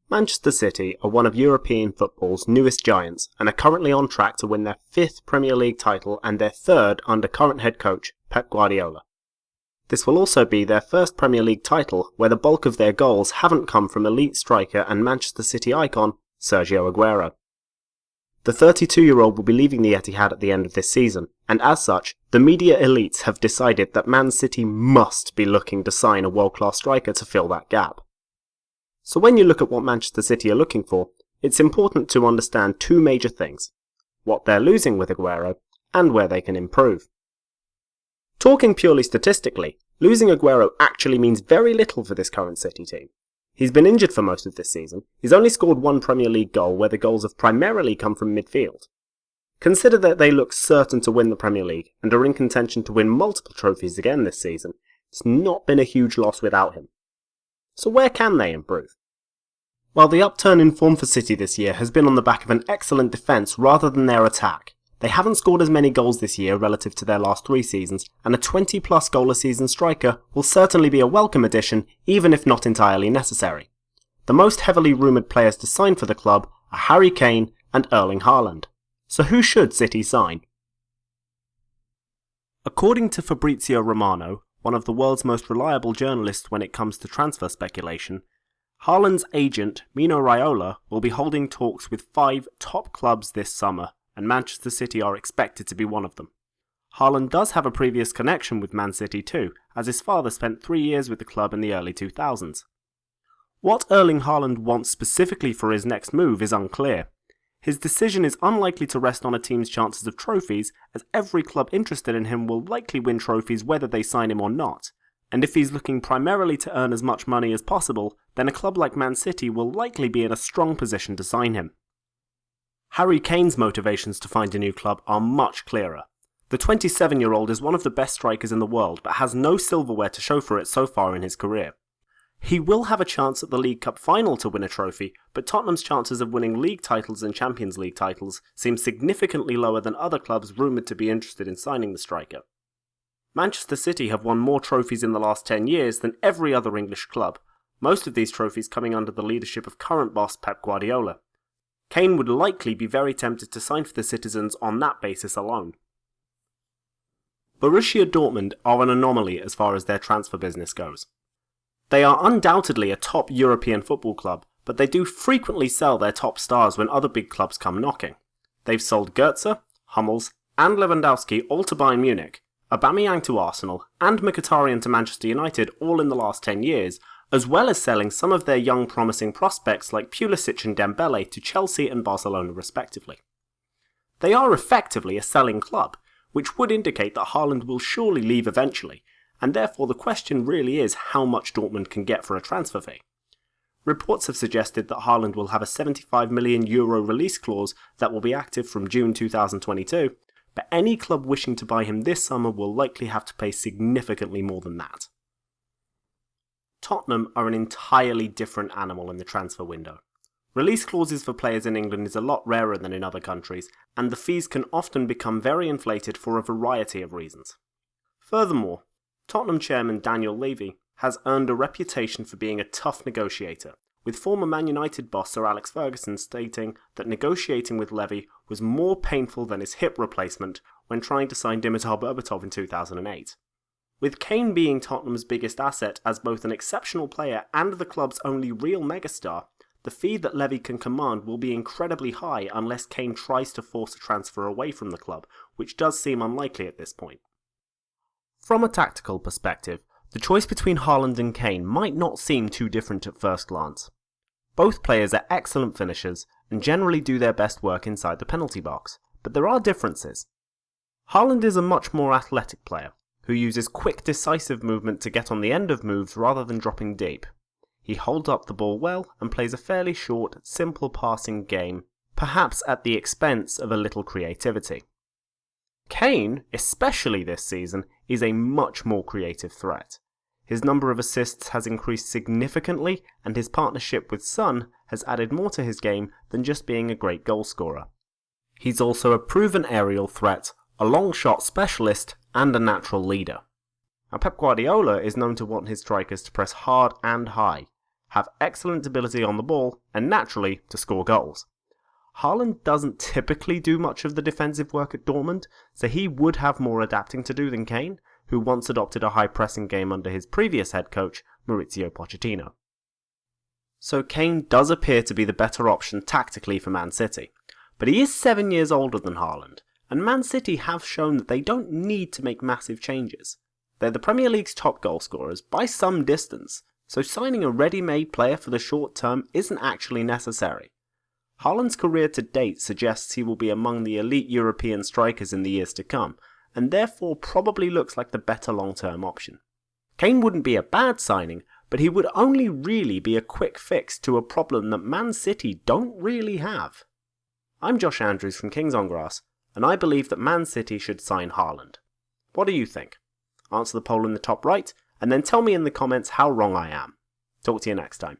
Manchester City are one of European football's newest giants and are currently on track to win their 5th Premier League title and their 3rd under current head coach Pep Guardiola. This will also be their first Premier League title where the bulk of their goals haven't come from elite striker and Manchester City icon Sergio Aguero. The 32-year-old will be leaving the Etihad at the end of this season, and as such, the media elites have decided that Man City must be looking to sign a world-class striker to fill that gap. So when you look at what Manchester City are looking for, it's important to understand two major things: what they're losing with Aguero, and where they can improve. Talking purely statistically, losing Aguero actually means very little for this current City team. He's been injured for most of this season, he's only scored one Premier League goal where the goals have primarily come from midfield. Consider that they look certain to win the Premier League, and are in contention to win multiple trophies again this season. It's not been a huge loss without him. So where can they improve? While the upturn in form for City this year has been on the back of an excellent defence rather than their attack, they haven't scored as many goals this year relative to their last 3 seasons, and a 20-plus goal a season striker will certainly be a welcome addition, even if not entirely necessary. The most heavily rumoured players to sign for the club are Harry Kane and Erling Haaland. So who should City sign? According to Fabrizio Romano, one of the world's most reliable journalists when it comes to transfer speculation, Haaland's agent, Mino Raiola, will be holding talks with 5 top clubs this summer, and Manchester City are expected to be one of them. Haaland does have a previous connection with Man City too, as his father spent 3 years with the club in the early 2000s. What Erling Haaland wants specifically for his next move is unclear. His decision is unlikely to rest on a team's chances of trophies, as every club interested in him will likely win trophies whether they sign him or not. And if he's looking primarily to earn as much money as possible, then a club like Man City will likely be in a strong position to sign him. Harry Kane's motivations to find a new club are much clearer. The 27-year-old is one of the best strikers in the world, but has no silverware to show for it so far in his career. He will have a chance at the League Cup final to win a trophy, but Tottenham's chances of winning league titles and Champions League titles seem significantly lower than other clubs rumoured to be interested in signing the striker. Manchester City have won more trophies in the last 10 years than every other English club, most of these trophies coming under the leadership of current boss Pep Guardiola. Kane would likely be very tempted to sign for the citizens on that basis alone. Borussia Dortmund are an anomaly as far as their transfer business goes. They are undoubtedly a top European football club, but they do frequently sell their top stars when other big clubs come knocking. They've sold Götze, Hummels, and Lewandowski all to Bayern Munich, Aubameyang to Arsenal, and Mkhitaryan to Manchester United all in the last 10 years, as well as selling some of their young promising prospects like Pulisic and Dembele to Chelsea and Barcelona respectively. They are effectively a selling club, which would indicate that Haaland will surely leave eventually, and therefore the question really is how much Dortmund can get for a transfer fee. Reports have suggested that Haaland will have a €75 million release clause that will be active from June 2022, but any club wishing to buy him this summer will likely have to pay significantly more than that. Tottenham are an entirely different animal in the transfer window. Release clauses for players in England is a lot rarer than in other countries, and the fees can often become very inflated for a variety of reasons. Furthermore, Tottenham chairman Daniel Levy has earned a reputation for being a tough negotiator, with former Man United boss Sir Alex Ferguson stating that negotiating with Levy was more painful than his hip replacement when trying to sign Dimitar Berbatov in 2008. With Kane being Tottenham's biggest asset as both an exceptional player and the club's only real megastar, the fee that Levy can command will be incredibly high unless Kane tries to force a transfer away from the club, which does seem unlikely at this point. From a tactical perspective, the choice between Haaland and Kane might not seem too different at first glance. Both players are excellent finishers and generally do their best work inside the penalty box, but there are differences. Haaland is a much more athletic player, who uses quick decisive movement to get on the end of moves rather than dropping deep. He holds up the ball well and plays a fairly short, simple passing game, perhaps at the expense of a little creativity. Kane, especially this season, is a much more creative threat. His number of assists has increased significantly, and his partnership with Son has added more to his game than just being a great goalscorer. He's also a proven aerial threat, a long shot specialist, and a natural leader. Now, Pep Guardiola is known to want his strikers to press hard and high. have excellent ability on the ball, and naturally to score goals. Haaland doesn't typically do much of the defensive work at Dortmund, so he would have more adapting to do than Kane, who once adopted a high pressing game under his previous head coach, Mauricio Pochettino. So Kane does appear to be the better option tactically for Man City, but he is 7 years older than Haaland, and Man City have shown that they don't need to make massive changes. They're the Premier League's top goal scorers by some distance, so signing a ready-made player for the short term isn't actually necessary. Haaland's career to date suggests he will be among the elite European strikers in the years to come, and therefore probably looks like the better long-term option. Kane wouldn't be a bad signing, but he would only really be a quick fix to a problem that Man City don't really have. I'm Josh Andrews from Kings on Grass, and I believe that Man City should sign Haaland. What do you think? Answer the poll in the top right, and then tell me in the comments how wrong I am. Talk to you next time.